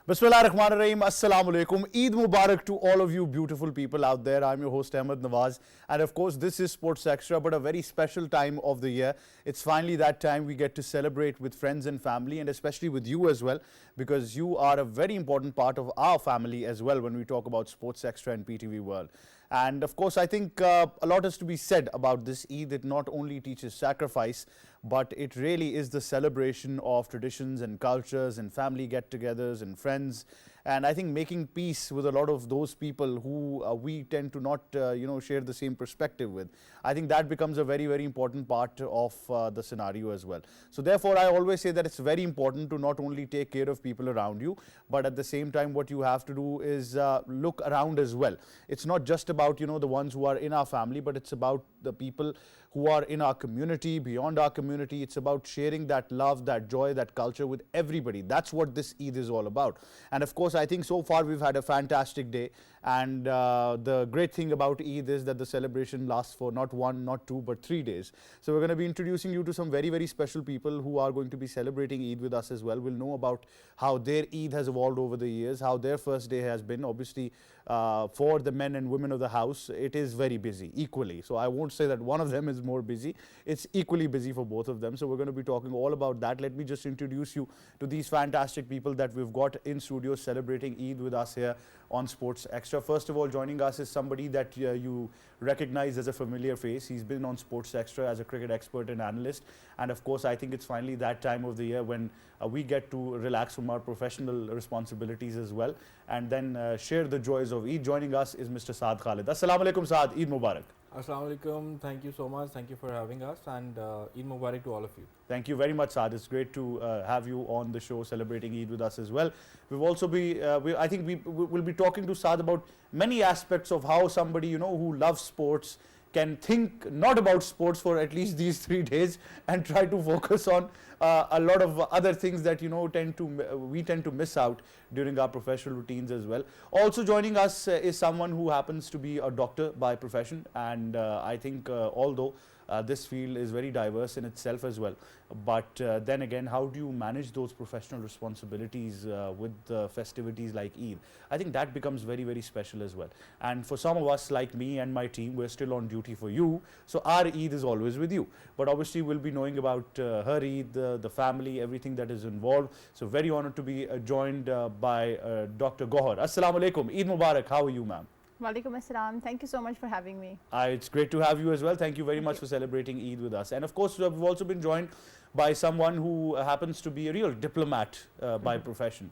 Bismillah ar-Rahman ar-Rahim. Assalamu alaikum. Eid Mubarak to all of you beautiful people out there. I'm your host Ahmed Nawaz. And of course, this is Sports Extra, but a very special time of the year. It's finally that time we get to celebrate with friends and family, and especially with you as well, because you are a very important part of our family as well when we talk about Sports Extra and PTV World. And of course, I think a lot is to be said about this Eid. It not only teaches sacrifice, but it really is the celebration of traditions and cultures and family get-togethers and friends. And I think making peace with a lot of those people who we tend to not, share the same perspective with. I think that becomes a very, very important part of the scenario as well. So therefore, I always say that it's very important to not only take care of people around you, but at the same time, what you have to do is look around as well. It's not just about, the ones who are in our family, but it's about the people who are in our community, beyond our community. It's about sharing that love, that joy, that culture with everybody. That's what this Eid is all about. And of course, I think so far we've had a fantastic day. And the great thing about Eid is that the celebration lasts for not one, not two, but 3 days. So we're going to be introducing you to some very, very special people who are going to be celebrating Eid with us as well. We'll know about how their Eid has evolved over the years, how their first day has been. Obviously, for the men and women of the house, it is very busy, equally. So I won't say that one of them is more busy. It's equally busy for both of them. So we're going to be talking all about that. Let me just introduce you to these fantastic people that we've got in studio celebrating Eid with us here on Sports Extra. First of all, joining us is somebody that you recognize as a familiar face. He's been on Sports Extra as a cricket expert and analyst. And of course, I think it's finally that time of the year when we get to relax from our professional responsibilities as well, and then share the joys of Eid. Joining us is Mr. Saad Khalid. Assalamu alaikum, Saad. Eid Mubarak. Assalamu alaikum. Thank you so much. Thank you for having us, and Eid Mubarak to all of you. Thank you very much, Saad. It's great to have you on the show celebrating Eid with us as well. We've also I think we will be talking to Saad about many aspects of how somebody, who loves sports can think not about sports for at least these 3 days and try to focus on a lot of other things that we tend to miss out during our professional routines as well. Also joining us is someone who happens to be a doctor by profession, and I think although this field is very diverse in itself as well, but then again, how do you manage those professional responsibilities with festivities like Eid? I think that becomes very, very special as well. And for some of us like me and my team, we're still on duty for you, so our Eid is always with you. But obviously we'll be knowing about her Eid, the family, everything that is involved. So very honored to be joined by Dr. Gohar. Assalamu alaikum. Eid Mubarak. How are you, ma'am? Walaikum assalam. Thank you so much for having me. It's great to have you as well. Thank you very much for celebrating Eid with us. And of course, we've also been joined by someone who happens to be a real diplomat by profession.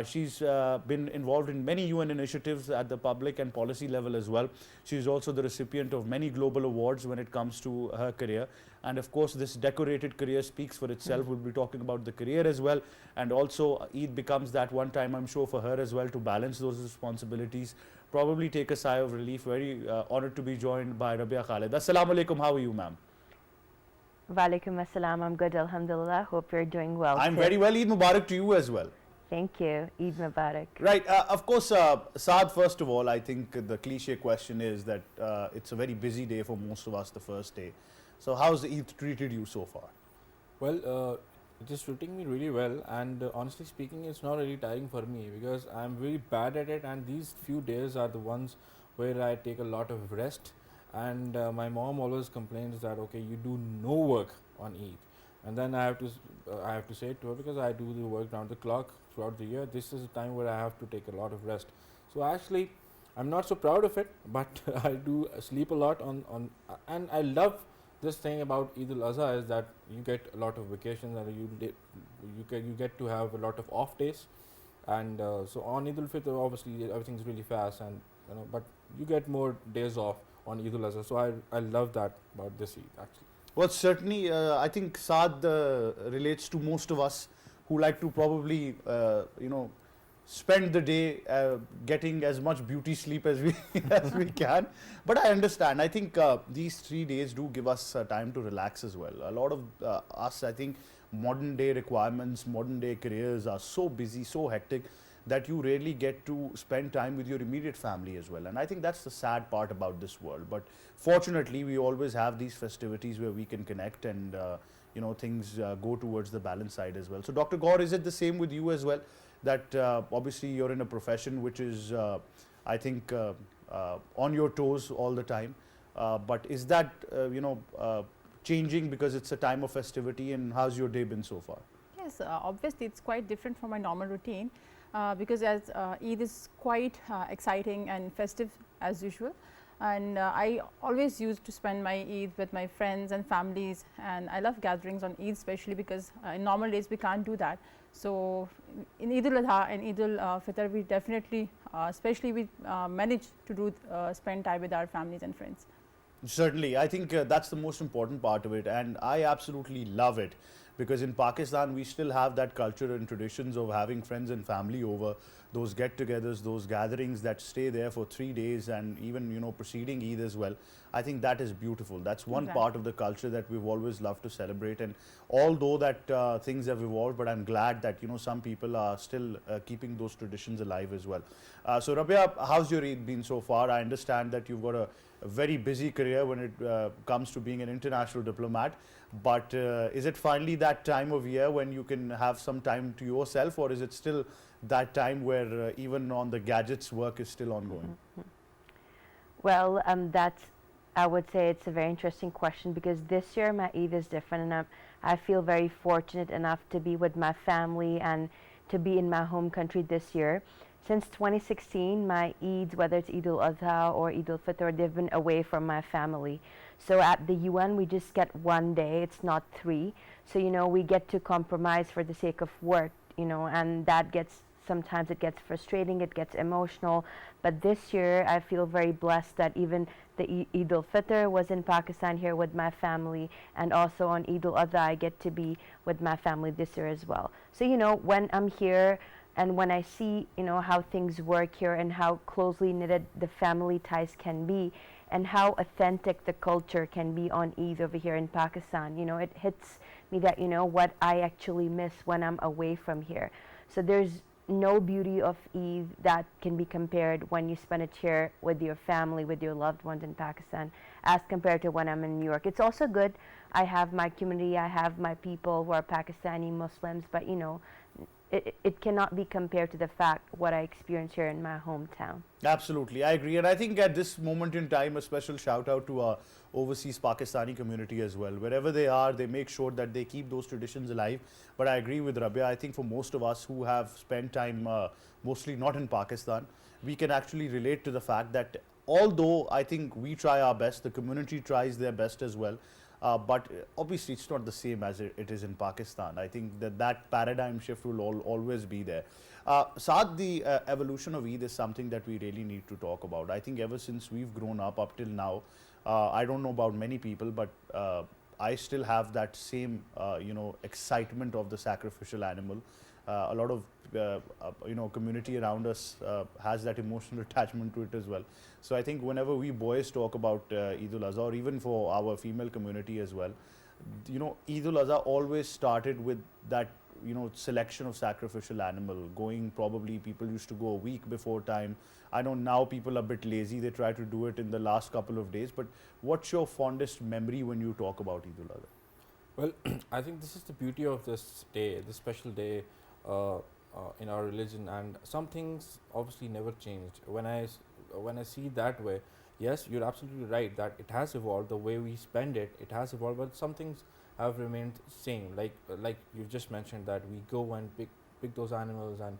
She's been involved in many UN initiatives at the public and policy level as well. She's also the recipient of many global awards when it comes to her career. And of course, this decorated career speaks for itself. We'll be talking about the career as well. And also, Eid becomes that one time, I'm sure, for her as well to balance those responsibilities. Probably take a sigh of relief. Very honored to be joined by Rabia Khalid. Assalamu alaikum. How are you, ma'am? Walaikum assalam. I'm good, alhamdulillah. Hope you're doing well. I'm too. very well. Eid Mubarak to you as well. Thank you. Eid Mubarak. Right. Of course, Saad, first of all, I think the cliche question is that it's a very busy day for most of us, the first day. So how's Eid treated you so far? Well, it is treating me really well, and honestly speaking, it's not really tiring for me because I'm really bad at it, and these few days are the ones where I take a lot of rest. And my mom always complains that okay, you do no work on Eid, and then I have to say it to her because I do the work round the clock throughout the year. This is a time where I have to take a lot of rest. So actually, I'm not so proud of it, but I do sleep a lot on and I love this thing about Eid al-Adha is that you get a lot of vacations and you get to have a lot of off days, and so on Eid al-Fitr obviously everything's really fast, and but you get more days off on Eid al-Adha. So I love that about this Eid actually. Well, certainly, I think Saad relates to most of us who like to probably, spend the day getting as much beauty sleep as we as we can. But I understand. I think these 3 days do give us time to relax as well. A lot of us, I think, modern day requirements, modern day careers are so busy, so hectic that you rarely get to spend time with your immediate family as well. And I think that's the sad part about this world. But fortunately, we always have these festivities where we can connect and things go towards the balance side as well. So Dr. Gaur, is it the same with you as well, that obviously you're in a profession which is I think on your toes all the time, but is that changing because it's a time of festivity, and how's your day been so far? Yes, obviously it's quite different from my normal routine because as Eid is quite exciting and festive as usual, and I always used to spend my Eid with my friends and families, and I love gatherings on Eid especially because in normal days we can't do that. So in Eid al-Adha and Eid al-Fitr we definitely especially we manage to do spend time with our families and friends. Certainly, I think that's the most important part of it, and I absolutely love it because in Pakistan we still have that culture and traditions of having friends and family over, those get-togethers, those gatherings that stay there for 3 days, and even preceding Eid as well. I think that is beautiful. That's one Exactly. part of the culture that we've always loved to celebrate, and although that things have evolved, but I'm glad that some people are still keeping those traditions alive as well. So Rabia, how's your Eid been so far? I understand that you've got a very busy career when it comes to being an international diplomat, but is it finally that time of year when you can have some time to yourself, or is it still that time where even on the gadgets work is still ongoing? Well, I would say it's a very interesting question because this year my Eid is different, and I feel very fortunate enough to be with my family and to be in my home country this year. Since 2016, my Eids, whether it's Eid al-Adha or Eid al-Fitr, they've been away from my family. So at the UN, we just get 1 day, it's not 3. So, we get to compromise for the sake of work, and sometimes it gets frustrating, it gets emotional. But this year, I feel very blessed that even the Eid al-Fitr was in Pakistan here with my family, and also on Eid al-Adha, I get to be with my family this year as well. So, when I'm here, and when I see, how things work here and how closely knitted the family ties can be and how authentic the culture can be on Eid over here in Pakistan, it hits me that, what I actually miss when I'm away from here. So there's no beauty of Eid that can be compared when you spend it here with your family, with your loved ones in Pakistan, as compared to when I'm in New York. It's also good. I have my community, I have my people who are Pakistani Muslims, but it cannot be compared to the fact what I experience here in my hometown. Absolutely, I agree, and I think at this moment in time, a special shout out to our overseas Pakistani community as well. Wherever they are, they make sure that they keep those traditions alive. But I agree with Rabia. I think for most of us who have spent time mostly not in Pakistan, we can actually relate to the fact that although I think we try our best, the community tries their best as well. But obviously, it's not the same as it is in Pakistan. I think that paradigm shift will always be there. Saad, the evolution of Eid is something that we really need to talk about. I think ever since we've grown up till now, I don't know about many people, but I still have that same, excitement of the sacrificial animal. A lot of community around us has that emotional attachment to it as well. So I think whenever we boys talk about Eid al-Adha, or even for our female community as well, Eid al-Adha always started with that selection of sacrificial animal. Probably people used to go a week before time. I know now people are a bit lazy, they try to do it in the last couple of days, but what's your fondest memory when you talk about Eid al-Adha? Well, I think this is the beauty of this day, this special day in our religion, and some things obviously never changed. When I see that way, yes, you're absolutely right that it has evolved. The way we spend it, it has evolved, but some things have remained same. Like you just mentioned that we go and pick those animals, and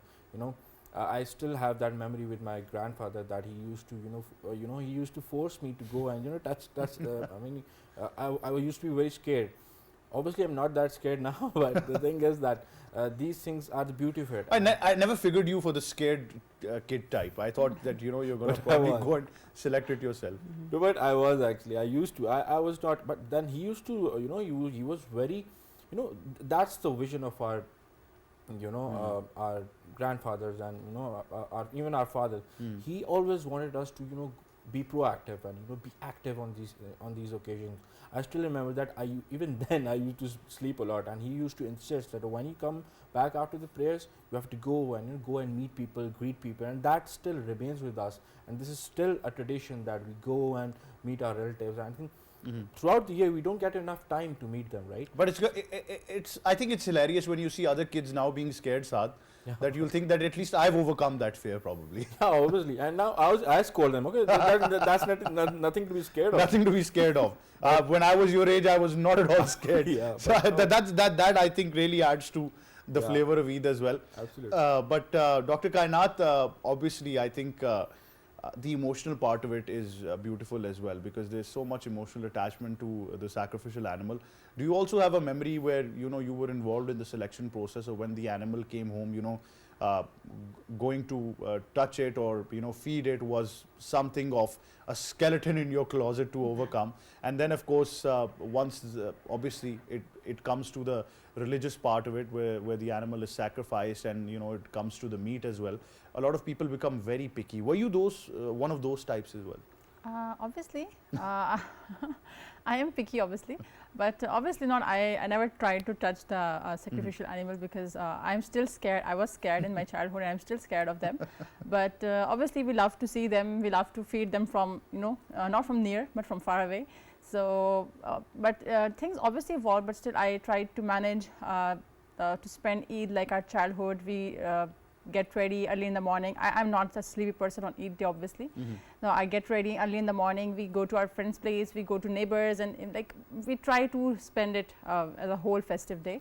I still have that memory with my grandfather that he used to he used to force me to go and touch. I used to be very scared. Obviously, I'm not that scared now, but the thing is that these things are the beauty of it. I never figured you for the scared kid type. I thought that you're going to But I probably was. go and select it yourself. No, but I was actually. I used to. I was not. But then he used to. He was very. That's the vision of our. Our grandfathers and even our fathers. He always wanted us to be proactive and be active on these occasions. I still remember that even then I used to sleep a lot, and he used to insist that when you come back after the prayers, you have to go and meet people, greet people, and that still remains with us. And this is still a tradition that we go and meet our relatives. And I think throughout the year we don't get enough time to meet them, right? But it's I think it's hilarious when you see other kids now being scared, Saad, Yeah. that you'll think that at least I've overcome that fear probably. Yeah, obviously. And now I scold them. Okay, that's nothing to be scared of. Nothing to be scared of. When I was your age, I was not at all scared. Yeah, So but no. that I think really adds to the Yeah. flavor of Eid as well. Absolutely. But Dr. Kainat, obviously, I think the emotional part of it is beautiful as well, because there's so much emotional attachment to the sacrificial animal. Do you also have a memory where you were involved in the selection process, or when the animal came home, going to touch it or feed it was something of a skeleton in your closet to overcome? And then of course once obviously it comes to the religious part of it, where the animal is sacrificed and it comes to the meat as well, a lot of people become very picky. Were you one of those types as well? Obviously, I am picky, obviously, but obviously not. I never tried to touch the sacrificial animal because I'm still scared. I was scared in my childhood, and I'm still scared of them. But obviously, we love to see them. We love to feed them from not from near, but from far away. So, but things obviously evolve. But still, I tried to manage to spend Eid like our childhood. We get ready early in the morning. I'm not a sleepy person on Eid day, obviously. No, I get ready early in the morning. We go to our friend's place. We go to neighbors, and like we try to spend it as a whole festive day.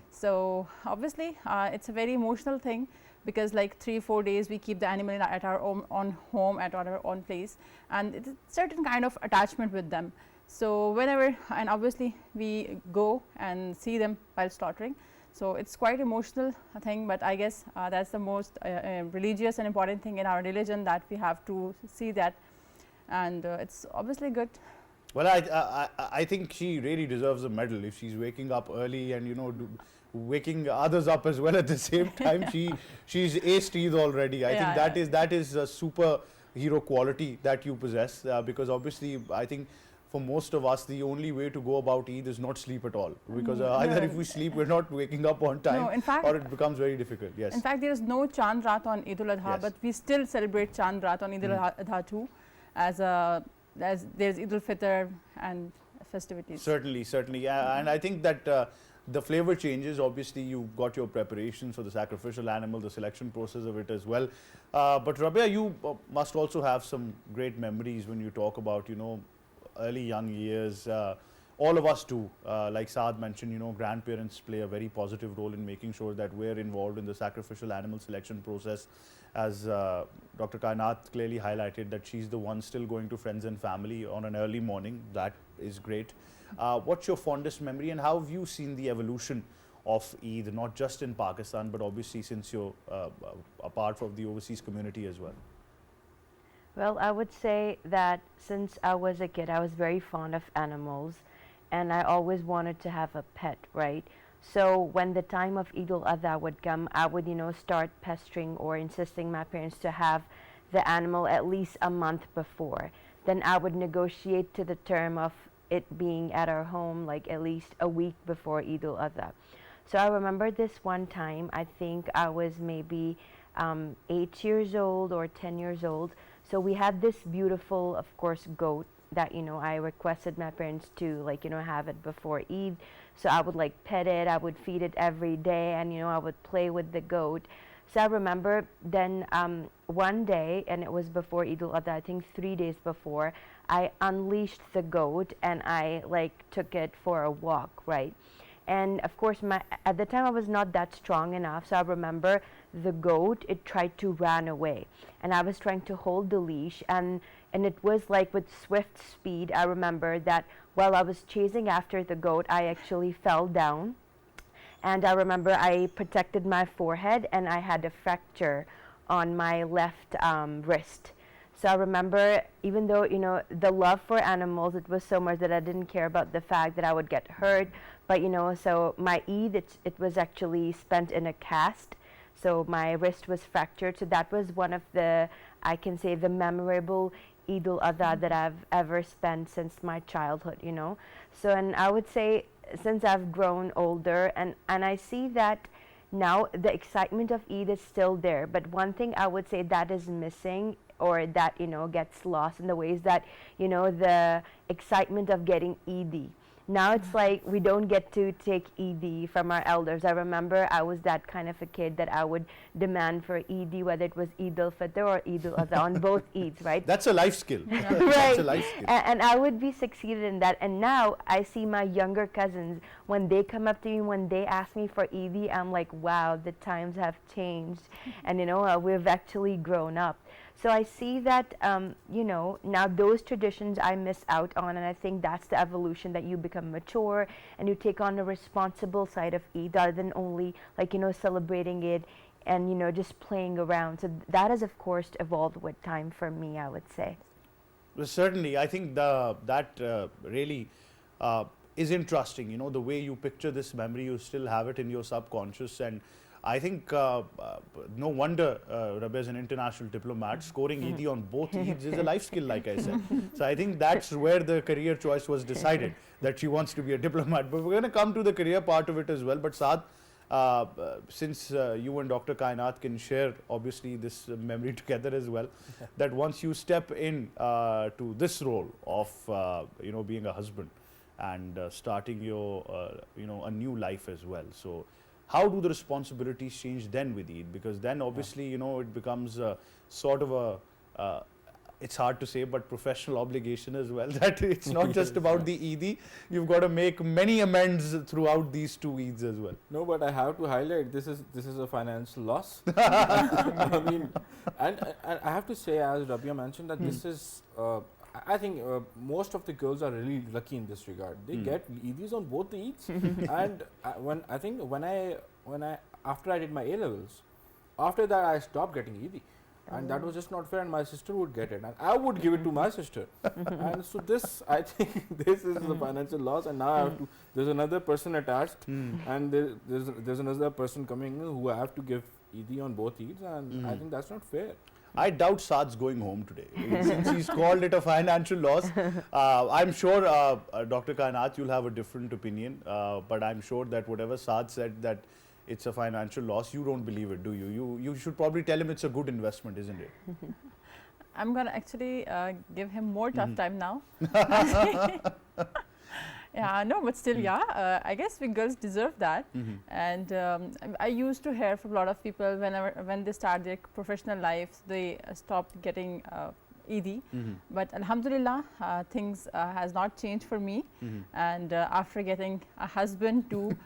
So obviously, it's a very emotional thing, because like 3-4 days we keep the animal at our own home, at our own place, and it's a certain kind of attachment with them. So whenever, and obviously we go and see them while slaughtering. So it's quite emotional thing, but I guess that's the most religious and important thing in our religion, that we have to see that, and it's obviously good. Well, I think she really deserves a medal if she's waking up early and waking others up as well at the same time. She's aced Eid already. I think that is a superhero quality that you possess, because obviously I think for most of us the only way to go about Eid is not sleep at all, because either if we sleep we're not waking up on time, No, in fact, or it becomes very difficult. Yes. in fact, there is no Chand Raat on Eid ul-Adha, Yes. but we still celebrate Chand Raat on Eid ul-Adha too, as there's Eid ul-Fitr and festivities. Certainly. And I think that the flavor changes. Obviously, you got your preparations for the sacrificial animal, the selection process of it as well. But Rabia, you must also have some great memories when you talk about, early young years. All of us do. Like Saad mentioned, grandparents play a very positive role in making sure that we're involved in the sacrificial animal selection process. As Dr. Kainat clearly highlighted, that she's the one still going to friends and family on an early morning. That is great. What's your fondest memory, and how have you seen the evolution of Eid, not just in Pakistan, but obviously since you're a part of the overseas community as well? Well, I would say that since I was a kid, I was very fond of animals, and I always wanted to have a pet, right? So when the time of Eid al-Adha would come, I would, start pestering or insisting my parents to have the animal at least a month before. Then I would negotiate to the term of it being at our home like at least a week before Eid al-Adha. So I remember this one time, I think I was maybe 8 years old or 10 years old. So we had this beautiful, of course, goat that, I requested my parents to have it before Eid. So I would pet it, I would feed it every day, and, I would play with the goat. So I remember then one day, and it was before Eid al-Adha, I think 3 days before, I unleashed the goat and I took it for a walk, right? And of course, at the time I was not that strong enough, so I remember the goat, it tried to run away, and I was trying to hold the leash, and it was with swift speed. I remember that while I was chasing after the goat, I actually fell down, and I remember I protected my forehead, and I had a fracture on my left wrist. So I remember, even though, the love for animals, it was so much that I didn't care about the fact that I would get hurt. But, so my Eid, it was actually spent in a cast. So my wrist was fractured. So that was one of the, I can say, the memorable Eid al-Adha that I've ever spent since my childhood, So, and I would say, since I've grown older, and I see that now the excitement of Eid is still there. But one thing I would say that is missing or that, you know, gets lost in the ways that, you know, the excitement of getting Eid. Now it's like we don't get to take Eid from our elders. I remember I was that kind of a kid that I would demand for Eid, whether it was Eid al-Fitr or Eid al-Adha, on both Eids, right? That's a life skill. That's Right. a life skill. And I would be succeeded in that. And now I see my younger cousins, when they come up to me, when they ask me for Eid, I'm like, wow, the times have changed. And, you know, we've actually grown up. So I see that, you know, now those traditions I miss out on, and I think that's the evolution, that you become mature and you take on the responsible side of Eid rather than only, like, you know, celebrating it and, you know, just playing around. So that has, of course, evolved with time for me, I would say. Well, certainly, I think that really is interesting. You know, the way you picture this memory, you still have it in your subconscious, and I think no wonder Rabia is an international diplomat. Scoring Eid on both Eids is a life skill, like I said. So I think that's where the career choice was decided, that she wants to be a diplomat. But we're going to come to the career part of it as well. But Saad, since you and Dr. Kainat can share obviously this memory together as well, that once you step in to this role of you know, being a husband and starting your you know, a new life as well. So how do the responsibilities change then with Eid? Because then obviously, you know, it becomes sort of a it's hard to say, but professional obligation as well, that it's not just about the Eid, you've got to make many amends throughout these two Eids as well. No, but I have to highlight, this is a financial loss. I mean, and I have to say, as Rabia mentioned, that this is, I think most of the girls are really lucky in this regard. They get Eids on both the Eids. And when I after I did my A levels, after that I stopped getting Eid. And that was just not fair, and my sister would get it and I would give it to my sister. And so this, I think this is the financial loss, and now I have to, there's another person attached, and there's another person coming in who I have to give Eid on both Eids, and I think that's not fair. I doubt Saad's going home today. Since he's called it a financial loss, I'm sure, Dr. Kainat, you'll have a different opinion, but I'm sure that whatever Saad said, that it's a financial loss, you don't believe it, do you? You should probably tell him it's a good investment, isn't it? I'm going to actually give him more tough time now. Yeah, no, but still, yeah, I guess we girls deserve that. And I used to hear from a lot of people when they start their professional lives, they stop getting Eid. But Alhamdulillah, things has not changed for me. And after getting a husband too,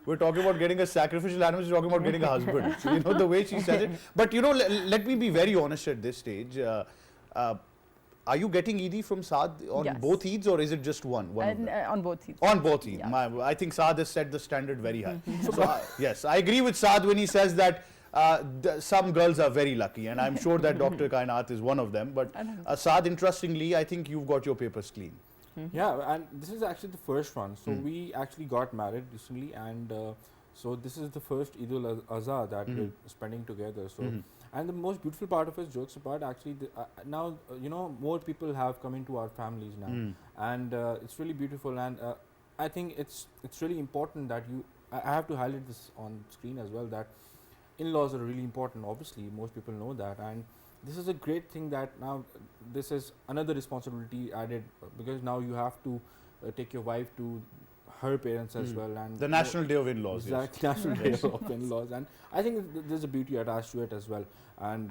We're talking about getting a sacrificial animal, she's talking about getting a husband. So, you know, the way she says it. But, you know, let me be very honest at this stage. Are you getting Eid from Saad on Yes. both Eids, or is it just one of them? on both Eids. On both Eids. Yeah. I think Saad has set the standard very high. So, yes, I agree with Saad when he says that some girls are very lucky, and I'm sure that Dr. Kainat is one of them. But Saad, interestingly, I think you've got your papers clean. Yeah, and this is actually the first one. So we actually got married recently, and so this is the first Eid al-Adha that we're spending together. So, and the most beautiful part of it, jokes apart, actually, now you know, more people have come into our families now, and it's really beautiful. And I think it's really important that I have to highlight this on screen as well, that in-laws are really important. Obviously, most people know that, and this is a great thing that now this is another responsibility added, because now you have to take your wife to her parents as well, and The National Day of In-Laws. Yes. exactly, National Day of In-laws, and I think there's a beauty attached to it as well. And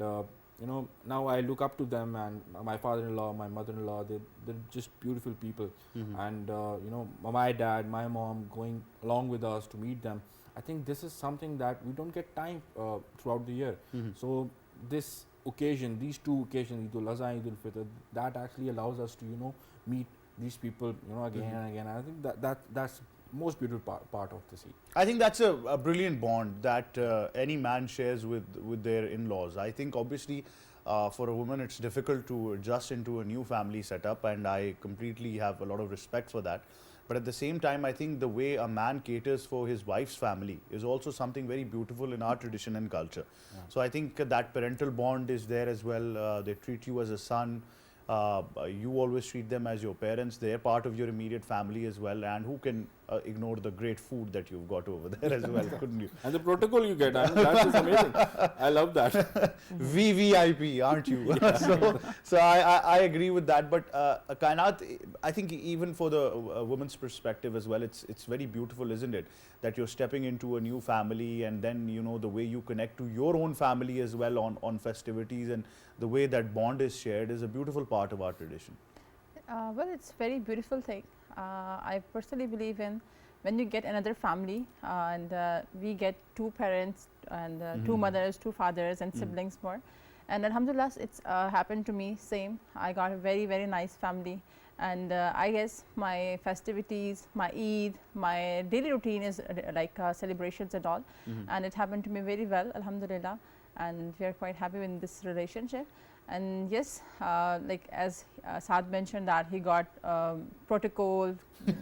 you know, now I look up to them, and my father-in-law, my mother-in-law, they're just beautiful people. And you know, my dad, my mom going along with us to meet them. I think this is something that we don't get time throughout the year. So this occasion, these two occasions, Eid al-Adha, Eid al-Fitr, that actually allows us to, you know, meet these people, you know, again and again. I think that's most beautiful part of this Eid. I think that's a brilliant bond that any man shares with their in-laws. I think obviously for a woman it's difficult to adjust into a new family setup, and I completely have a lot of respect for that. But at the same time, I think the way a man caters for his wife's family is also something very beautiful in our tradition and culture. So I think that parental bond is there as well. They treat you as a son. You always treat them as your parents. They're part of your immediate family as well. And who can ignore the great food that you've got over there as well, couldn't you? And the protocol you get, I mean, that's just amazing. I love that. VVIP, aren't you? So I agree with that. But Kainat, I think even for the woman's perspective as well, it's very beautiful, isn't it? That you're stepping into a new family, and then the way you connect to your own family as well on festivities, and the way that bond is shared is a beautiful part of our tradition. Well, it's a very beautiful thing. I personally believe in when you get another family and we get two parents and two mothers, two fathers and siblings more. And alhamdulillah, it's happened to me same. I got a very, very nice family. And I guess my festivities, my Eid, my daily routine is like celebrations and all. And it happened to me very well, alhamdulillah. And we are quite happy with this relationship. And yes, like as Saad mentioned that he got protocol,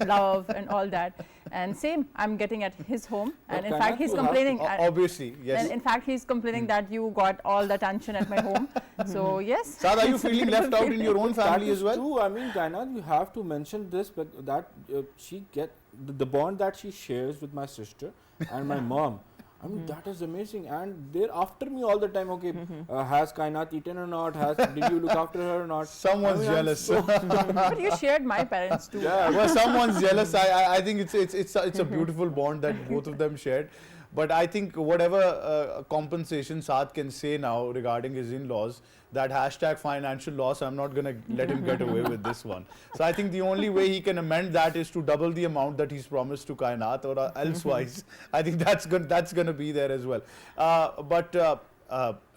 love and all that. And same I'm getting at his home. And in fact, he's complaining. Obviously, yes. And in fact, he's complaining that you got all the attention at my home. So yes. Saad, are you feeling left out in your own family That as is well? true. I mean, Kainat, you have to mention this, but that she get the bond that she shares with my sister and my mom. I mean, that is amazing. And they're after me all the time. Okay, has Kainat eaten or not? Did you look after her or not? Someone's I mean, jealous. But you shared my parents too. Yeah. Well, someone's jealous. I think it's a beautiful bond that both of them shared. But I think whatever compensation Saad can say now regarding his in-laws, that hashtag financial loss, I'm not going to let him get away with this one. So I think the only way he can amend that is to double the amount that he's promised to Kainat, or elsewise. I think that's going to be there as well.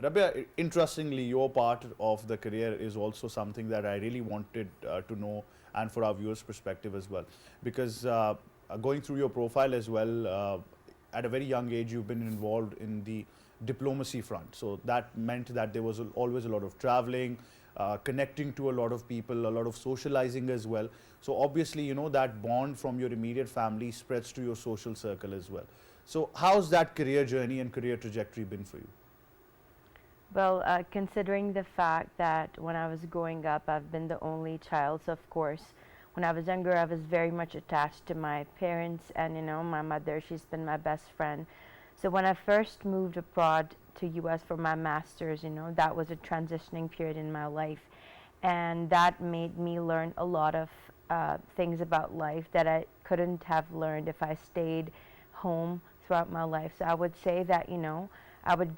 Rabia, interestingly, your part of the career is also something that I really wanted to know, and for our viewers' perspective as well. Because going through your profile as well, at a very young age, you've been involved in the diplomacy front. So that meant that there was always a lot of traveling, connecting to a lot of people, a lot of socializing as well. So obviously, that bond from your immediate family spreads to your social circle as well. So how's that career journey and career trajectory been for you? Well, considering the fact that when I was growing up, I've been the only child, so of course, when I was younger, I was very much attached to my parents, and my mother, she's been my best friend. So when I first moved abroad to US for my master's, that was a transitioning period in my life, and that made me learn a lot of things about life that I couldn't have learned if I stayed home throughout my life. So I would say that, I would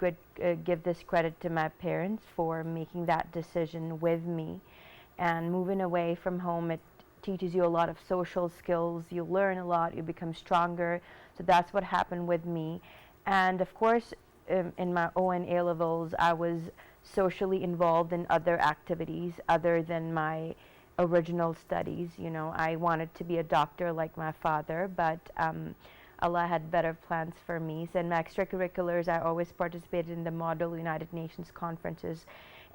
give this credit to my parents for making that decision with me. And moving away from home, it teaches you a lot of social skills. You learn a lot, you become stronger. So that's what happened with me. And of course, in my O and A levels, I was socially involved in other activities other than my original studies. I wanted to be a doctor like my father, but Allah had better plans for me. So in my extracurriculars, I always participated in the Model United Nations conferences,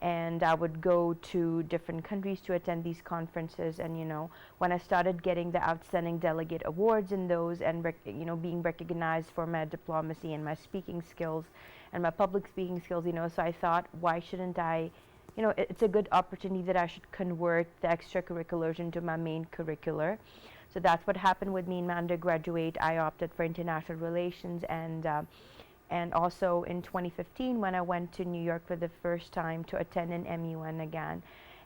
and I would go to different countries to attend these conferences. And when I started getting the outstanding delegate awards in those, and being recognized for my diplomacy and my speaking skills and my public speaking skills, so I thought, why shouldn't I, it's a good opportunity that I should convert the extracurriculars into my main curricular. So that's what happened with me in my undergraduate. I opted for international relations, and also in 2015, when I went to New York for the first time to attend an MUN again,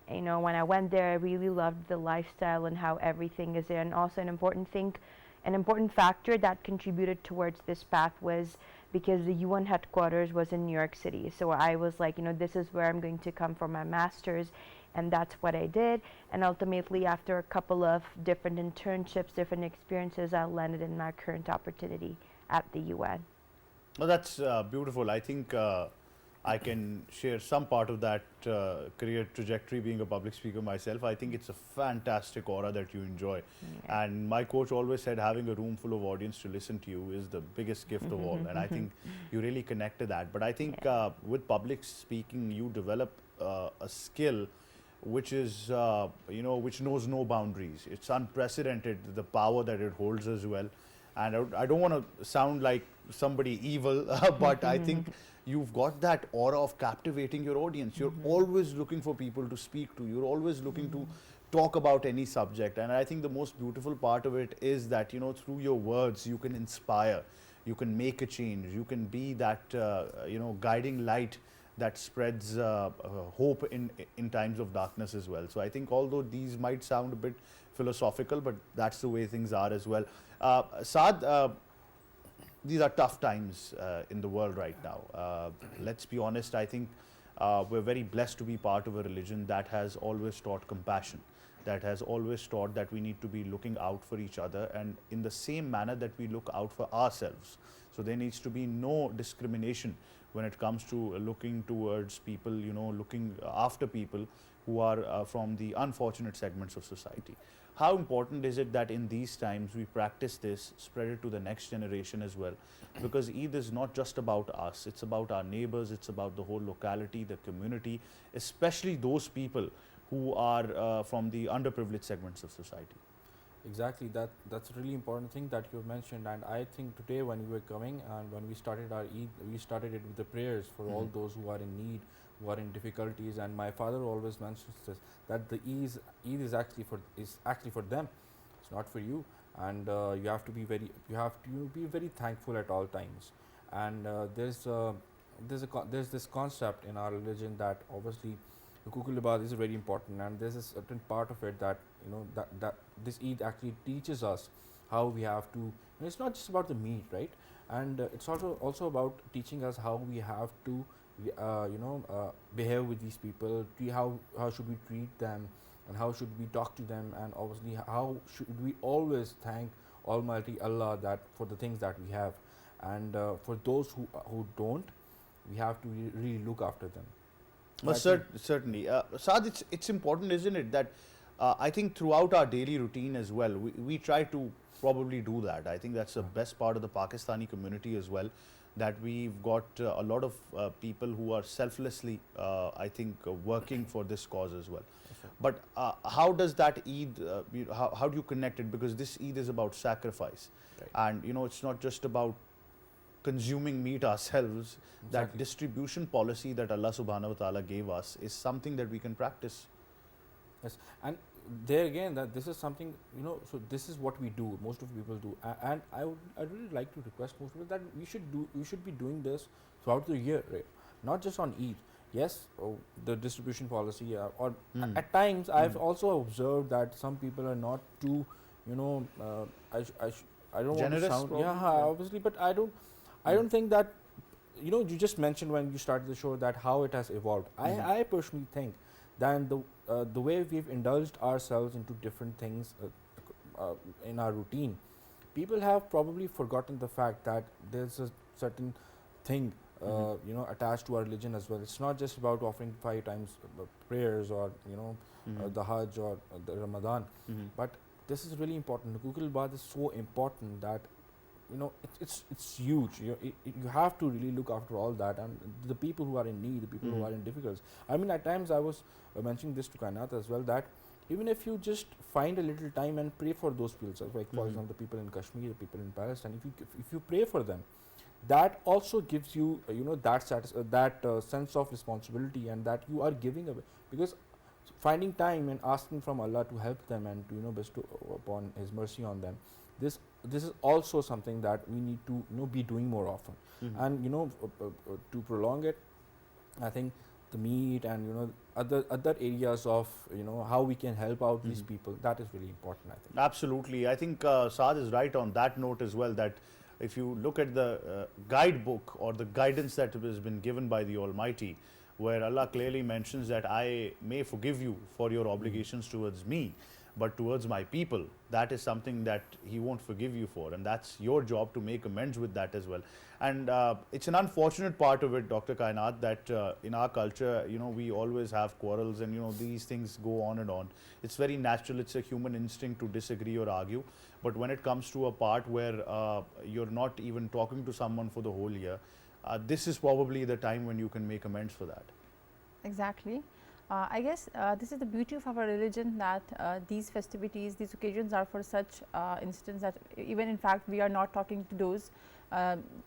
when I went there, I really loved the lifestyle and how everything is there. And also an important factor that contributed towards this path was because the UN headquarters was in New York City. So I was like, this is where I'm going to come for my master's. And that's what I did. And ultimately, after a couple of different internships, different experiences, I landed in my current opportunity at the UN. Well, that's beautiful. I think I can share some part of that career trajectory being a public speaker myself. I think it's a fantastic aura that you enjoy. Yeah. And my coach always said having a room full of audience to listen to you is the biggest gift of all. And I think you really connect to that. But I think with public speaking, you develop a skill which is, which knows no boundaries. It's unprecedented, the power that it holds as well. And I don't want to sound like somebody evil, but I think you've got that aura of captivating your audience. You're always looking for people to speak to. You're always looking to talk about any subject. And I think the most beautiful part of it is that, you know, through your words, you can inspire, you can make a change, you can be that, you know, guiding light that spreads hope in times of darkness as well. So I think although these might sound a bit philosophical, but that's the way things are as well. Saad, these are tough times in the world right now. Let's be honest, I think we're very blessed to be part of a religion that has always taught compassion, that has always taught that we need to be looking out for each other, and in the same manner that we look out for ourselves. So there needs to be no discrimination when it comes to looking towards people, you know, looking after people who are from the unfortunate segments of society. How important is it that in these times we practice this, spread it to the next generation as well? Because Eid is not just about us, it's about our neighbors, it's about the whole locality, the community, especially those people who are from the underprivileged segments of society. Exactly, that's a really important thing that you mentioned. And I think today when we were coming and when we started our Eid, we started it with the prayers for all those who are in need, who are in difficulties. And my father always mentions this, that the Eid is actually for them, it's not for you. And you have to be very thankful at all times. And there's this concept in our religion that obviously Hukuk al-Ibad is very important, and there's a certain part of it that, you know, that this Eid actually teaches us how we have to, and it's not just about the meat, right? And it's also about teaching us how we have to behave with these people, how should we treat them, and how should we talk to them, and obviously how should we always thank Almighty Allah that for the things that we have, and for those who don't, we have to really look after them. Certainly. Saad, it's important, isn't it, that I think throughout our daily routine as well, we try to probably do that. I think that's the best part of the Pakistani community as well, that we've got a lot of people who are selflessly, I think, working for this cause as well. But how does that Eid, how do you connect it? Because this Eid is about sacrifice. Right. And, you know, it's not just about consuming meat ourselves. Exactly. That distribution policy that Allah subhanahu wa ta'ala gave us is something that we can practice. Yes, and there again, that this is something, you know, so this is what we do, most of the people do. And I'd really like to request most people that we should be doing this throughout the year, right? Not just on Eid. Yes, the distribution policy, or at times I've also observed that some people are not too, you know, I don't Generous, want to sound, probably? obviously, but I don't think that, you know, you just mentioned when you started the show that how it has evolved. I personally think that the way we've indulged ourselves into different things in our routine, people have probably forgotten the fact that there's a certain thing you know, attached to our religion as well. It's not just about offering 5 times prayers, or, you know, the Hajj or the Ramadan, but this is really important. Hukuk al-Ibad is so important that, you know, it's huge. You have to really look after all that, and the people who are in need, the people who are in difficulties. I mean, at times I was mentioning this to Kainat as well, that even if you just find a little time and pray for those people, so like for example, the people in Kashmir, the people in Palestine, if you pray for them, that also gives you, you know, that sense of responsibility, and that you are giving away, because finding time and asking from Allah to help them and to, you know, bestow upon His mercy on them, this is also something that we need to, you know, be doing more often. And, you know, to prolong it, I think the meat and, you know, other areas of, you know, how we can help out these people, that is really important, I think. Absolutely. I think Saad is right on that note as well, that if you look at the guidebook or the guidance that has been given by the Almighty, where Allah clearly mentions that I may forgive you for your obligations towards me, but towards my people, that is something that He won't forgive you for, and that's your job to make amends with that as well. And it's an unfortunate part of it, Dr. Kainat, that in our culture, you know, we always have quarrels, and, you know, these things go on and on. It's very natural, it's a human instinct to disagree or argue, but when it comes to a part where you're not even talking to someone for the whole year, this is probably the time when you can make amends for that. Exactly. I guess this is the beauty of our religion, that these festivities, these occasions are for such instances that even in fact we are not talking to those.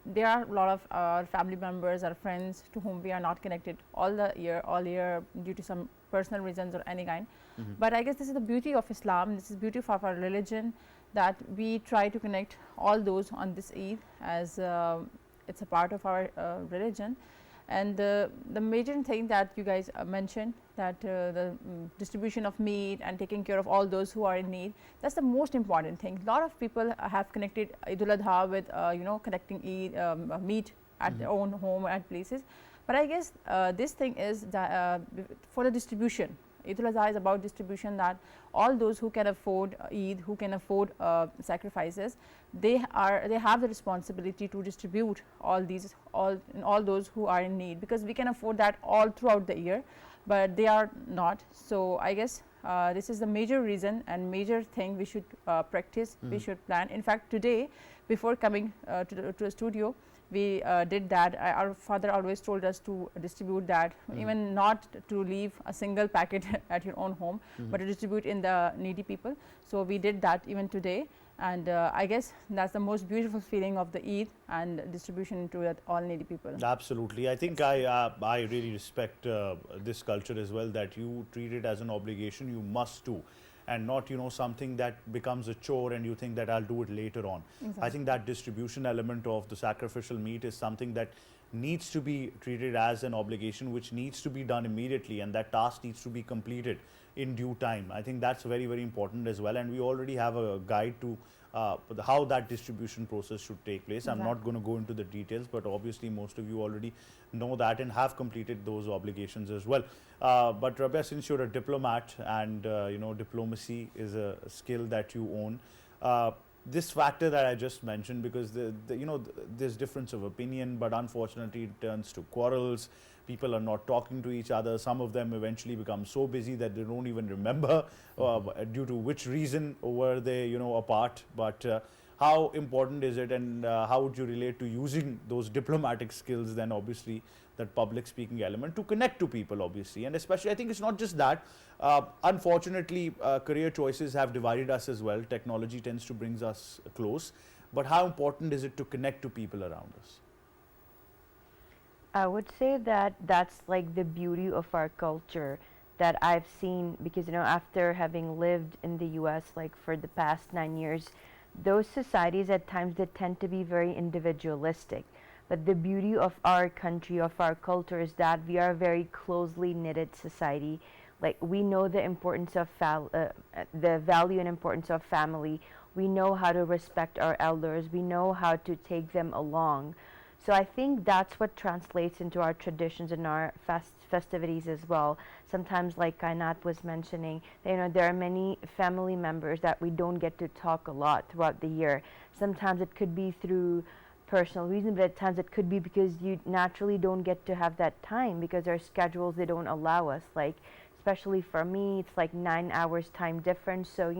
There are a lot of our family members, our friends to whom we are not connected all year due to some personal reasons or any kind. But I guess this is the beauty of Islam, this is beauty of our religion, that we try to connect all those on this Eid, as it's a part of our religion. And the major thing that you guys mentioned, that the distribution of meat and taking care of all those who are in need, that's the most important thing. A lot of people have connected Eid al-Adha with collecting Eid meat at their own home, at places. But I guess this thing is that for the distribution. Eid al-Adha is about distribution, that all those who can afford Eid, who can afford sacrifices, they have the responsibility to distribute all those who are in need, because we can afford that all throughout the year, but they are not. So I guess this is the major reason and major thing we should practice, we should plan. In fact, today, before coming to the studio, we did that. Our father always told us to distribute that, even not to leave a single packet at your own home, but to distribute in the needy people. So we did that even today, and I guess that's the most beautiful feeling of the Eid, and distribution to all needy people. Absolutely. I think I really respect this culture as well, that you treat it as an obligation, you must do, and not something that becomes a chore and you think that I'll do it later on. Exactly. I think that distribution element of the sacrificial meat is something that needs to be treated as an obligation, which needs to be done immediately, and that task needs to be completed in due time. I think that's very, very important as well, and we already have a guide to how that distribution process should take place. I'm not going to go into the details, but obviously most of you already know that and have completed those obligations as well. But Rabia, since you're a diplomat and diplomacy is a skill that you own, this factor that I just mentioned, because there's difference of opinion, but unfortunately it turns to quarrels. People are not talking to each other. Some of them eventually become so busy that they don't even remember due to which reason were they apart. But how important is it, and how would you relate to using those diplomatic skills, then obviously that public speaking element, to connect to people, obviously? And especially, I think it's not just that. Unfortunately, career choices have divided us as well. Technology tends to bring us close. But how important is it to connect to people around us? I would say that that's like the beauty of our culture that I've seen, because after having lived in the US like for the past 9 years, those societies at times they tend to be very individualistic. But the beauty of our country, of our culture, is that we are a very closely knitted society. Like, we know the importance of the value and importance of family. We know how to respect our elders. We know how to take them along. So I think that's what translates into our traditions and our festivities as well. Sometimes, like Kainat was mentioning, there are many family members that we don't get to talk a lot throughout the year. Sometimes it could be through personal reasons, but at times it could be because you naturally don't get to have that time because our schedules, they don't allow us. Like, especially for me, it's like 9 hours time difference. So,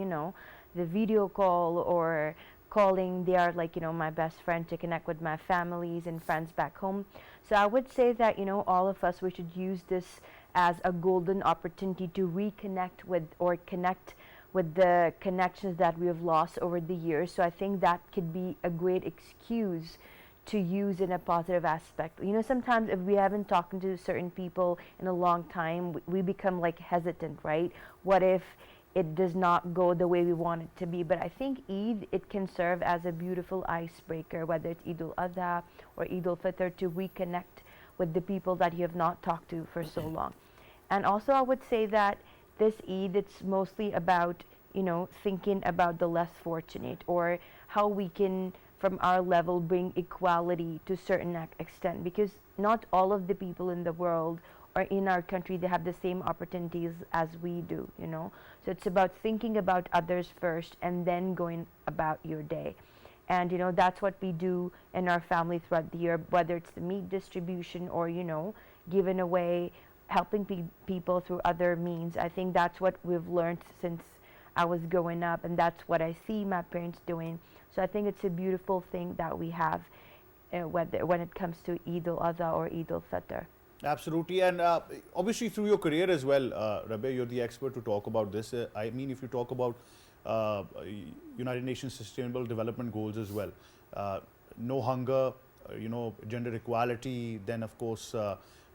the video call or calling, they are like my best friend to connect with my families and friends back home. So I would say that all of us, we should use this as a golden opportunity to reconnect with or connect with the connections that we have lost over the years. So I think that could be a great excuse to use in a positive aspect. Sometimes if we haven't talked to certain people in a long time, we become like hesitant, right? What if it does not go the way we want it to be? But I think Eid, it can serve as a beautiful icebreaker, whether it's Eid al-Adha or Eid al-Fitr, to reconnect with the people that you have not talked to for so long. And also I would say that this Eid, it's mostly about, thinking about the less fortunate, or how we can, from our level, bring equality to a certain extent, because not all of the people in the world or in our country, they have the same opportunities as we do, So it's about thinking about others first and then going about your day. And, that's what we do in our family throughout the year, whether it's the meat distribution or, giving away, helping people through other means. I think that's what we've learned since I was growing up, and that's what I see my parents doing. So I think it's a beautiful thing that we have when it comes to Eid al-Adha or Eid al-Fitr. Absolutely, and obviously through your career as well, Rabia, you're the expert to talk about this. I mean, if you talk about United Nations Sustainable Development Goals as well, no hunger, gender equality, then of course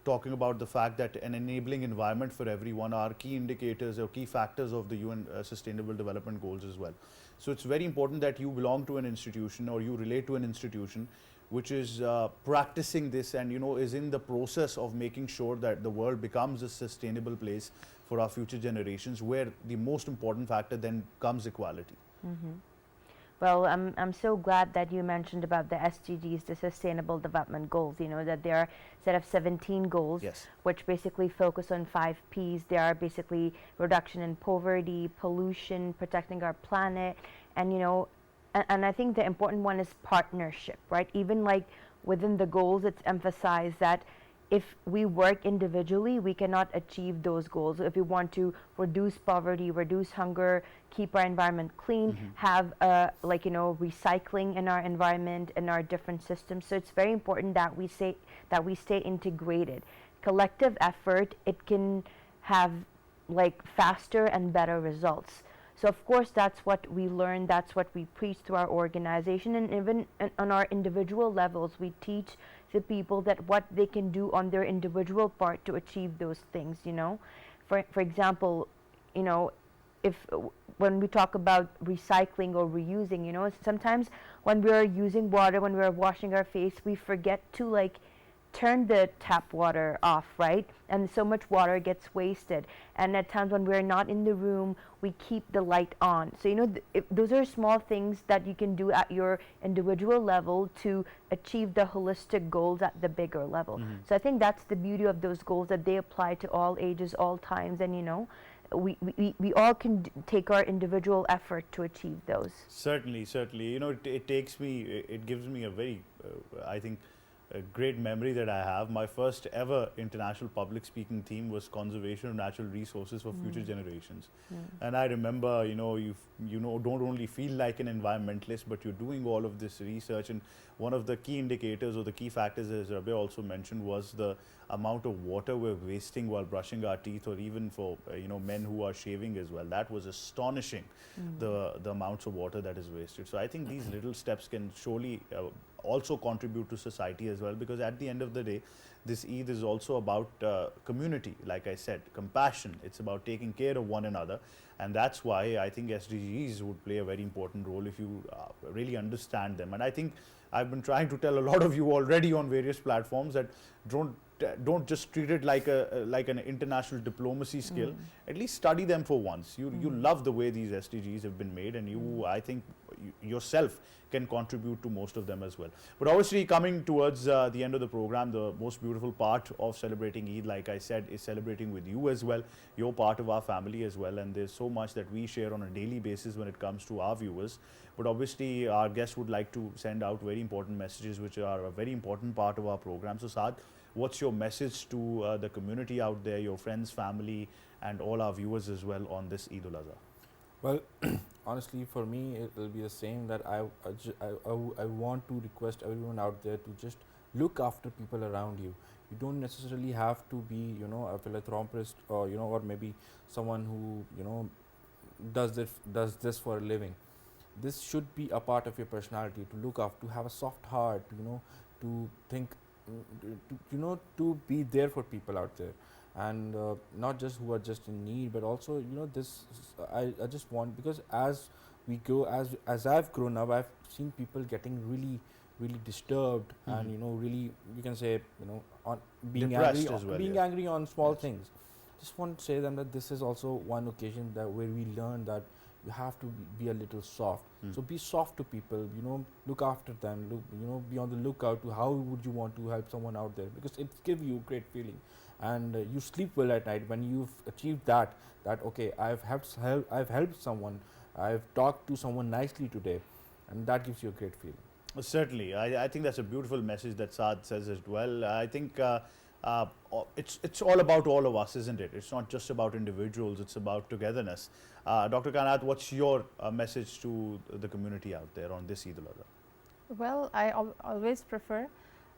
talking about the fact that an enabling environment for everyone are key indicators or key factors of the UN Sustainable Development Goals as well. So it's very important that you belong to an institution or you relate to an institution which is practicing this and is in the process of making sure that the world becomes a sustainable place for our future generations, where the most important factor then comes equality. Well, I'm so glad that you mentioned about the SDGs, the Sustainable Development Goals, that there are a set of 17 goals, Yes. which basically focus on 5 Ps. They are basically reduction in poverty, pollution, protecting our planet, and, and I think the important one is partnership, right? Even like within the goals, it's emphasized that if we work individually, we cannot achieve those goals. If we want to reduce poverty, reduce hunger, keep our environment clean, have recycling in our environment and our different systems. So it's very important that we stay integrated. Collective effort, it can have like faster and better results. So of course that's what we learn, that's what we preach through our organization, and even on our individual levels we teach the people that what they can do on their individual part to achieve those things. For example, if when we talk about recycling or reusing, sometimes when we're using water, when we're washing our face, we forget to like turn the tap water off, right? And so much water gets wasted. And at times when we're not in the room, we keep the light on. So, those are small things that you can do at your individual level to achieve the holistic goals at the bigger level. So I think that's the beauty of those goals, that they apply to all ages, all times, and, we all can take our individual effort to achieve those. Certainly. It gives me a very, I think, a great memory that I have. My first ever international public speaking theme was conservation of natural resources for future generations. And I remember, you don't only feel like an environmentalist, but you're doing all of this research. And one of the key indicators or the key factors, as Rabi also mentioned, was the amount of water we're wasting while brushing our teeth, or even for men who are shaving as well. That was astonishing, the amounts of water that is wasted. So I think these little steps can surely also contribute to society as well, because at the end of the day, this Eid is also about community, like I said, compassion. It's about taking care of one another, and that's why I think SDGs would play a very important role if you really understand them. And I think I've been trying to tell a lot of you already on various platforms that don't just treat it like an international diplomacy skill. At least study them for once. You love the way these SDGs have been made, and I think yourself can contribute to most of them as well. But obviously, coming towards the end of the program, the most beautiful part of celebrating Eid, like I said, is celebrating with you as well. You're part of our family as well, and there's so much that we share on a daily basis when it comes to our viewers. But obviously, our guests would like to send out very important messages, which are a very important part of our program. So Saad, what's your message to the community out there, your friends, family, and all our viewers as well on this Eid al-Adha? Well, honestly, for me, it will be the same, that I want to request everyone out there to just look after people around you. You don't necessarily have to be, a philanthropist, or or maybe someone who does this for a living. This should be a part of your personality, to look after, to have a soft heart, to think, to be there for people out there. And not just who are just in need, but also I just want, because as we go, as I've grown up, I've seen people getting really disturbed, and really, you can say, on being depressed angry, as well, being yeah. angry on small things. Just want to say them that this is also one occasion that where we learn that you have to be a little soft. So be soft to people, look after them, be on the lookout to how would you want to help someone out there, because it gives you a great feeling. And you sleep well at night when you've achieved that okay, I've helped someone, I've talked to someone nicely today, and that gives you a great feeling. Certainly, I think that's a beautiful message that Saad says as well. I think it's all about all of us, isn't it? It's not just about individuals, it's about togetherness. Dr. Kainat, what's your message to the community out there on this Eid al-Adha? Well, I always prefer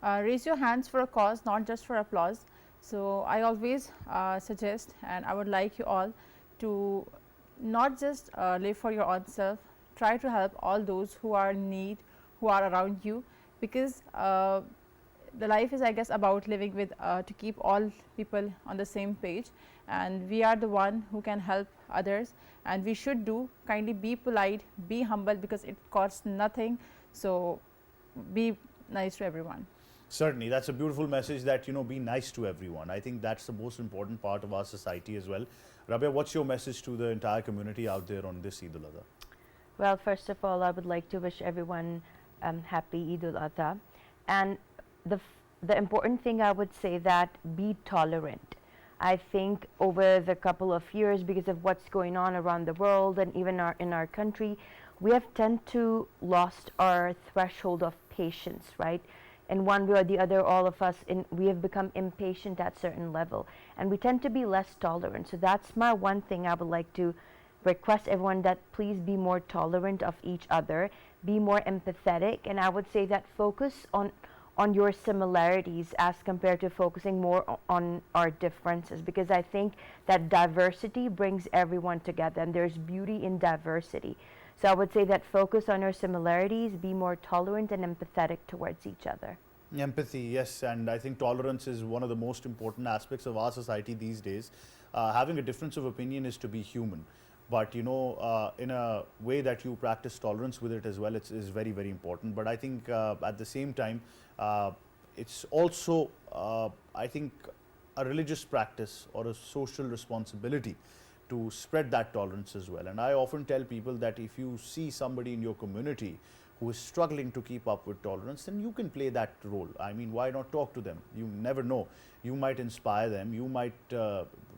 raise your hands for a cause, not just for applause. So I always suggest, and I would like you all to not just live for your own self, try to help all those who are in need, who are around you, because the life is, I guess, about living with to keep all people on the same page, and we are the one who can help others, and we should do kindly be polite, be humble, because it costs nothing. So be nice to everyone. Certainly, that's a beautiful message that, you know, be nice to everyone. I think that's the most important part of our society as well. Rabia, what's your message to the entire community out there on this Eid al-Adha? Well, first of all, I would like to wish everyone happy Eid al-Adha. And the important thing I would say that be tolerant. I think over the couple of years, because of what's going on around the world and even in our country, we have tend to lost our threshold of patience, right? In one way or the other, all of us, we have become impatient at certain level, and we tend to be less tolerant. So that's my one thing I would like to request everyone, that please be more tolerant of each other, be more empathetic, and I would say that focus on your similarities as compared to focusing more on our differences, because I think that diversity brings everyone together, and there's beauty in diversity. So I would say that focus on your similarities, be more tolerant and empathetic towards each other. Empathy, yes, and I think tolerance is one of the most important aspects of our society these days. Having a difference of opinion is to be human, but you know, in a way that you practice tolerance with it as well, is very, very important. But I think at the same time, it's also, I think, a religious practice or a social responsibility to spread that tolerance as well. And I often tell people that if you see somebody in your community who is struggling to keep up with tolerance, then you can play that role. I mean, why not talk to them? You never know. You might inspire them. You might,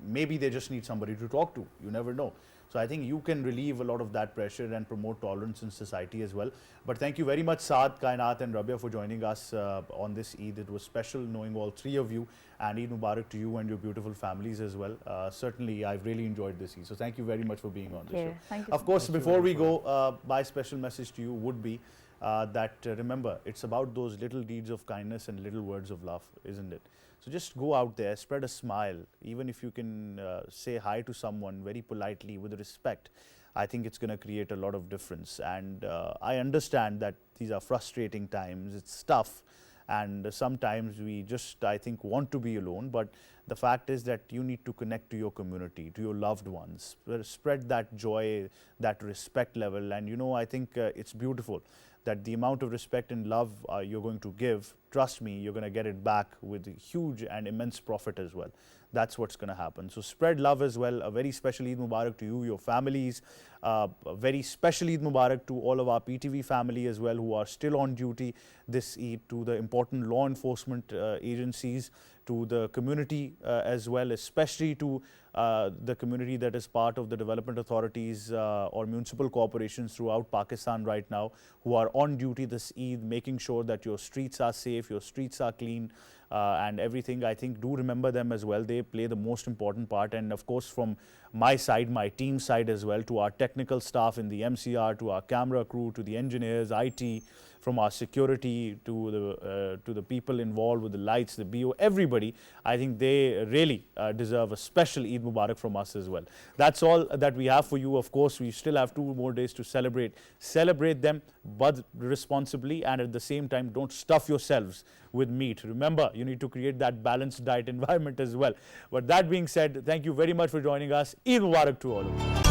maybe they just need somebody to talk to. You never know. So I think you can relieve a lot of that pressure and promote tolerance in society as well. But thank you very much, Saad, Kainat and Rabia, for joining us on this Eid. It was special knowing all three of you, and Eid Mubarak to you and your beautiful families as well. Certainly, I've really enjoyed this Eid. So thank you very much for being on the show. Thank you. Of course, before we go, my special message to you would be that remember, it's about those little deeds of kindness and little words of love, isn't it? So just go out there, spread a smile. Even if you can say hi to someone very politely with respect, I think it's going to create a lot of difference. And I understand that these are frustrating times, it's tough, and sometimes we just, I think, want to be alone. But the fact is that you need to connect to your community, to your loved ones, spread that joy, that respect level. And you know, I think it's beautiful that the amount of respect and love you're going to give, trust me, you're going to get it back with huge and immense profit as well. That's what's going to happen. So spread love as well. A very special Eid Mubarak to you, your families. A very special Eid Mubarak to all of our PTV family as well, who are still on duty this Eid, to the important law enforcement agencies, to the community as well, especially to the community that is part of the development authorities or municipal corporations throughout Pakistan right now, who are on duty this Eid, making sure that your streets are safe, your streets are clean, and everything. I think do remember them as well. They play the most important part. And of course, from my side, my team side as well, to our technical staff in the MCR, to our camera crew, to the engineers, IT, from our security to the people involved with the lights, the BO, everybody, I think they really deserve a special Eid Mubarak from us as well. That's all that we have for you. Of course, we still have 2 more days to celebrate. Celebrate them, but responsibly, and at the same time, don't stuff yourselves with meat. Remember, you need to create that balanced diet environment as well. But that being said, thank you very much for joining us. Eid Mubarak to all of you.